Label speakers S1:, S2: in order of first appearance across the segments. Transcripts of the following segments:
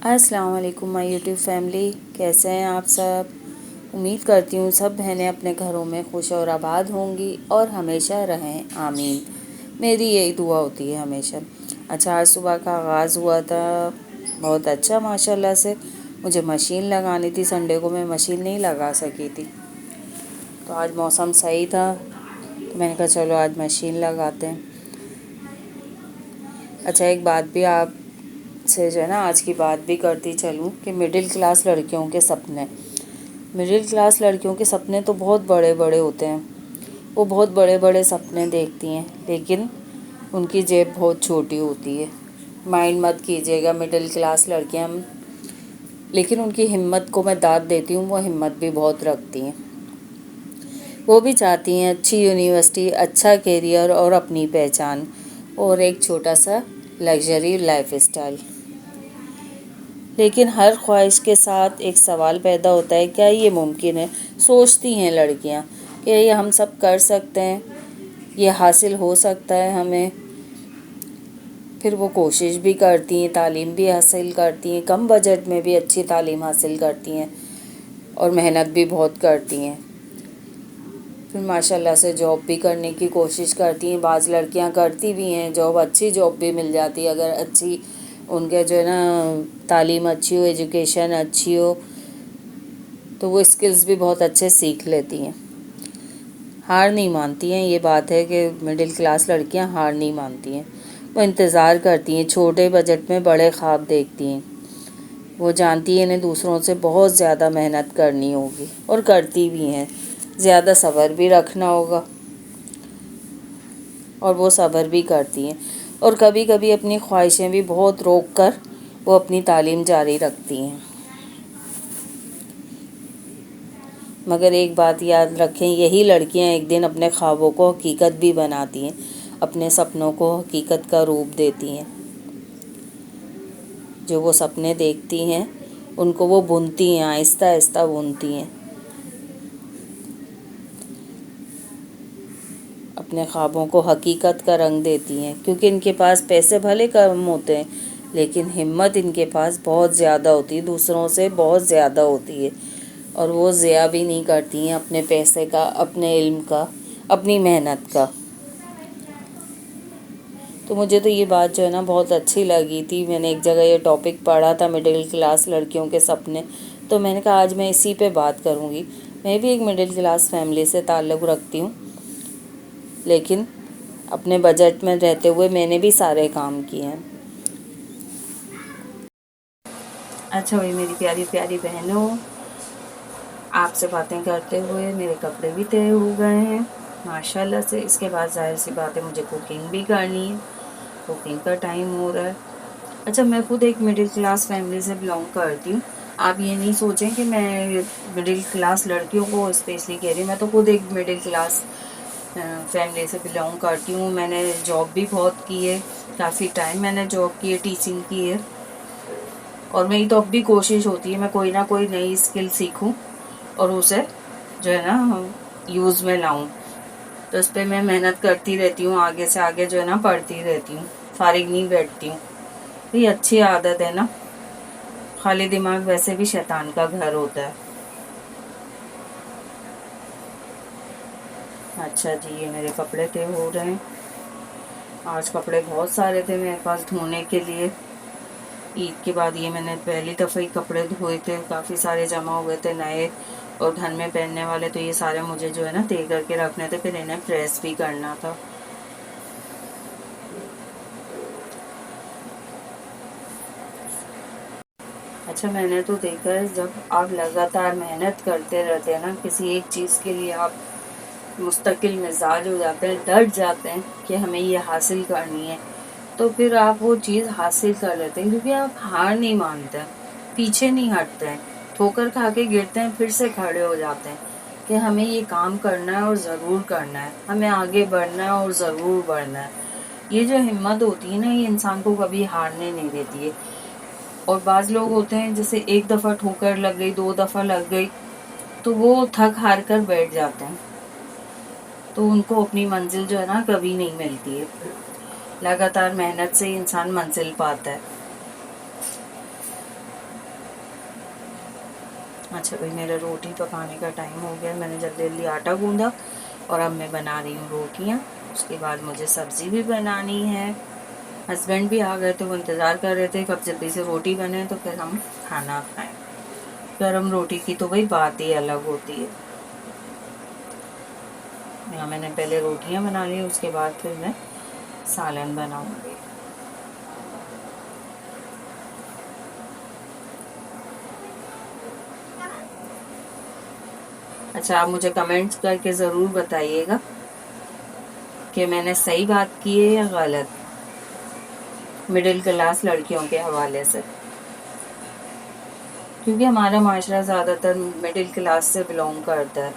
S1: अस्सलाम वालेकुम my YouTube family, कैसे हैं आप सब। उम्मीद करती हूँ सब बहनें अपने घरों में खुश और आबाद होंगी और हमेशा रहें, आमीन। मेरी यही दुआ होती है हमेशा। अच्छा, आज सुबह का आगाज़ हुआ था बहुत अच्छा माशाल्लाह से। मुझे मशीन लगानी थी, संडे को मैं मशीन नहीं लगा सकी थी, तो आज मौसम सही था तो मैंने कहा चलो आज मशीन लगाते हैं। अच्छा, एक बात भी आप से जो है ना आज की बात भी करती चलूँ कि मिडिल क्लास लड़कियों के सपने, मिडिल क्लास लड़कियों के सपने तो बहुत बड़े बड़े होते हैं। वो बहुत बड़े बड़े सपने देखती हैं, लेकिन उनकी जेब बहुत छोटी होती है। माइंड मत कीजिएगा मिडिल क्लास लड़कियां, लेकिन उनकी हिम्मत को मैं दाद देती हूँ। वो हिम्मत भी बहुत रखती हैं। वो भी चाहती हैं अच्छी यूनिवर्सिटी, अच्छा करियर और अपनी पहचान और एक छोटा सा लग्जरी लाइफ स्टाइल। लेकिन हर ख्वाहिश के साथ एक सवाल पैदा होता है, क्या ये मुमकिन है। सोचती हैं लड़कियां कि ये हम सब कर सकते हैं, ये हासिल हो सकता है हमें। फिर वो कोशिश भी करती हैं, तालीम भी हासिल करती हैं, कम बजट में भी अच्छी तालीम हासिल करती हैं और मेहनत भी बहुत करती हैं। फिर माशाल्लाह से जॉब भी करने की कोशिश करती हैं। बाज़ लड़कियां करती भी हैं जॉब, अच्छी जॉब भी मिल जाती है अगर अच्छी उनके जो है ना तालीम अच्छी हो, एजुकेशन अच्छी हो, तो वो स्किल्स भी बहुत अच्छे सीख लेती हैं। हार नहीं मानती हैं, ये बात है कि मिडिल क्लास लड़कियां हार नहीं मानती हैं। वो इंतज़ार करती हैं, छोटे बजट में बड़े ख्वाब देखती हैं। वो जानती हैं इन्हें दूसरों से बहुत ज़्यादा मेहनत करनी होगी और करती भी हैं। ज़्यादा सब्र भी रखना होगा और वो सब्र भी करती हैं। और कभी कभी अपनी ख्वाहिशें भी बहुत रोक कर वो अपनी तालीम जारी रखती हैं। मगर एक बात याद रखें, यही लड़कियां एक दिन अपने ख्वाबों को हकीकत भी बनाती हैं, अपने सपनों को हकीकत का रूप देती हैं। जो वो सपने देखती हैं उनको वो बुनती हैं, आहिस्ता आहिस्ता बुनती हैं। अपने ख्वाबों को हकीकत का रंग देती हैं, क्योंकि इनके पास पैसे भले कम होते हैं, लेकिन हिम्मत इनके पास बहुत ज़्यादा होती है, दूसरों से बहुत ज़्यादा होती है। और वो ज़िया भी नहीं करती हैं अपने पैसे का, अपने इल्म का, अपनी मेहनत का। तो मुझे तो ये बात जो है ना बहुत अच्छी लगी थी। मैंने एक जगह ये टॉपिक पढ़ा था, मिडिल क्लास लड़कियों के सपने, तो मैंने कहा आज मैं इसी पे बात करूँगी। मैं भी एक मिडिल क्लास फैमिली से ताल्लुक़ रखती हूँ, लेकिन अपने बजट में रहते हुए मैंने भी सारे काम किए हैं। अच्छा भाई मेरी प्यारी प्यारी बहनों, आपसे बातें करते हुए मेरे कपड़े भी तय हो गए हैं माशाल्लाह से। इसके बाद जाहिर सी बात है मुझे कुकिंग भी करनी है, कुकिंग का टाइम हो रहा है। अच्छा, मैं खुद एक मिडिल क्लास फैमिली से बिलोंग करती हूँ। आप ये नहीं सोचें कि मैं मिडिल क्लास लड़कियों को स्पेशली कह रही हूँ, मैं तो खुद एक मिडिल क्लास फैमिली से बिलोंग करती हूँ। मैंने जॉब भी बहुत की है, काफ़ी टाइम मैंने जॉब की है, टीचिंग की है। और मेरी तो अब भी कोशिश होती है मैं कोई ना कोई नई स्किल सीखूं और उसे जो है ना यूज़ में लाऊं। तो इस पर मैं मेहनत करती रहती हूँ, आगे से आगे जो है ना पढ़ती रहती हूँ, फारिग नहीं बैठती हूँ। ये अच्छी आदत है ना, खाली दिमाग वैसे भी शैतान का घर होता है। अच्छा जी, ये मेरे कपड़े तय हो रहे हैं। आज कपड़े बहुत सारे थे मेरे पास धोने के लिए। ईद के बाद ये मैंने पहली दफ़ा ही कपड़े धोए थे, काफ़ी सारे जमा हो गए थे नए और घर में पहनने वाले, तो ये सारे मुझे जो है ना तय करके रखने थे, फिर इन्हें प्रेस भी करना था। अच्छा, मैंने तो देखा है जब आप लगातार मेहनत करते रहते हैं ना किसी एक चीज़ के लिए, आप मुस्तकिल मिजाज हो जाते हैं, डट जाते हैं कि हमें ये हासिल करनी है, तो फिर आप वो चीज़ हासिल कर लेते हैं, क्योंकि आप हार नहीं मानते हैं, पीछे नहीं हटते हैं, ठोकर खा के गिरते हैं फिर से खड़े हो जाते हैं कि हमें ये काम करना है और ज़रूर करना है, हमें आगे बढ़ना है और ज़रूर बढ़ना है। ये जो हिम्मत होती है ना, ये इंसान को कभी हारने नहीं देती है। और बाज़ लोग होते हैं जैसे एक दफ़ा ठोकर लग गई, दो दफ़ा लग गई, तो वो थक हार कर बैठ जाते हैं, तो उनको अपनी मंजिल जो है ना कभी नहीं मिलती है। लगातार मेहनत से ही इंसान मंजिल पाता है। अच्छा भाई, मेरा रोटी पकाने का टाइम हो गया। मैंने जल्दी जल्दी आटा गूंदा और अब मैं बना रही हूँ रोटियाँ। उसके बाद मुझे सब्ज़ी भी बनानी है। हस्बैंड भी आ गए थे, वो इंतज़ार कर रहे थे कब जल्दी से रोटी बने तो फिर हम खाना खाएं। गरम रोटी की तो भाई बात ही अलग होती है। यहाँ मैंने पहले रोटियाँ बना ली, उसके बाद फिर मैं सालन बनाऊँगी। अच्छा, आप मुझे कमेंट्स करके ज़रूर बताइएगा कि मैंने सही बात की है या गलत, मिडिल क्लास लड़कियों के हवाले से, क्योंकि हमारा माशरा ज़्यादातर मिडिल क्लास से बिलोंग करता है,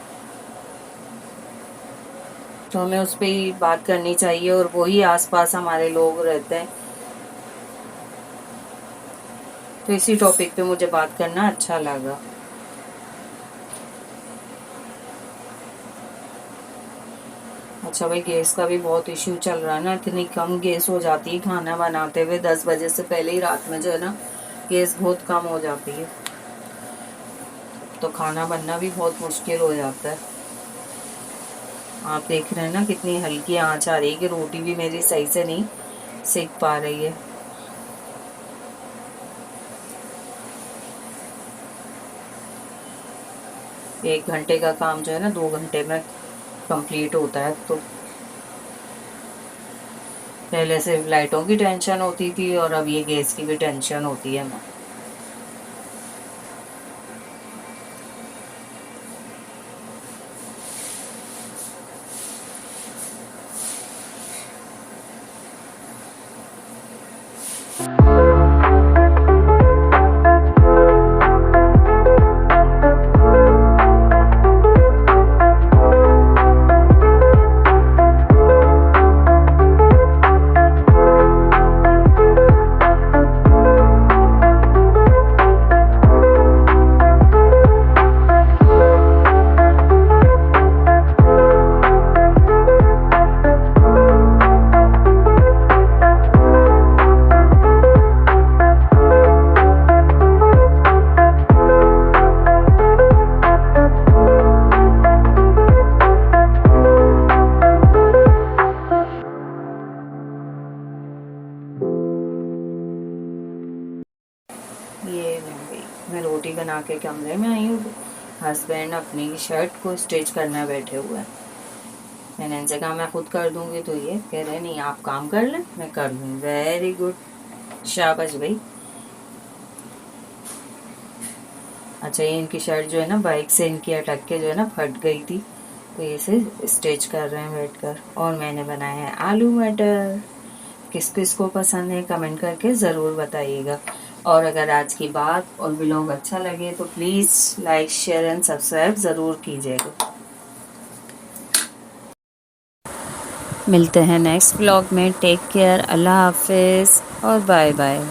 S1: तो हमें उस पर ही बात करनी चाहिए और वही आसपास हमारे लोग रहते हैं, तो इसी टॉपिक पे मुझे बात करना अच्छा लगा। अच्छा भाई, गैस का भी बहुत इश्यू चल रहा है ना, इतनी कम गैस हो जाती है खाना बनाते हुए। 10 बजे से पहले ही रात में जो है ना गैस बहुत कम हो जाती है, तो खाना बनना भी बहुत मुश्किल हो जाता है। आप देख रहे हैं ना कितनी हल्की आंच आ रही है कि रोटी भी मेरी सही से नहीं सेक पा रही है। एक घंटे का काम जो है ना 2 घंटे में कंप्लीट होता है। तो पहले से लाइटों की टेंशन होती थी और अब ये गैस की भी टेंशन होती है। ये मैं रोटी बना के कमरे में आई हूँ। हस्बैंड अपनी शर्ट को स्टिच करना बैठे हुए हैं। मैंने इनसे कहा मैं खुद कर दूंगी, तो ये कह रहे नहीं आप काम कर लें, मैं कर लूँ। वेरी गुड, शाबाश भाई। अच्छा, ये इनकी शर्ट जो है ना बाइक से इनकी अटक के जो है ना फट गई थी, तो ये इसे स्टिच कर रहे हैं बैठकर। और मैंने बनाया है आलू मटर। किस किस को पसंद है कमेंट करके ज़रूर बताइएगा। और अगर आज की बात और व्लॉग अच्छा लगे तो please like share and subscribe ज़रूर कीजिएगा। मिलते हैं नेक्स्ट व्लॉग में। टेक केयर, अल्लाह हाफिज़ और बाय बाय।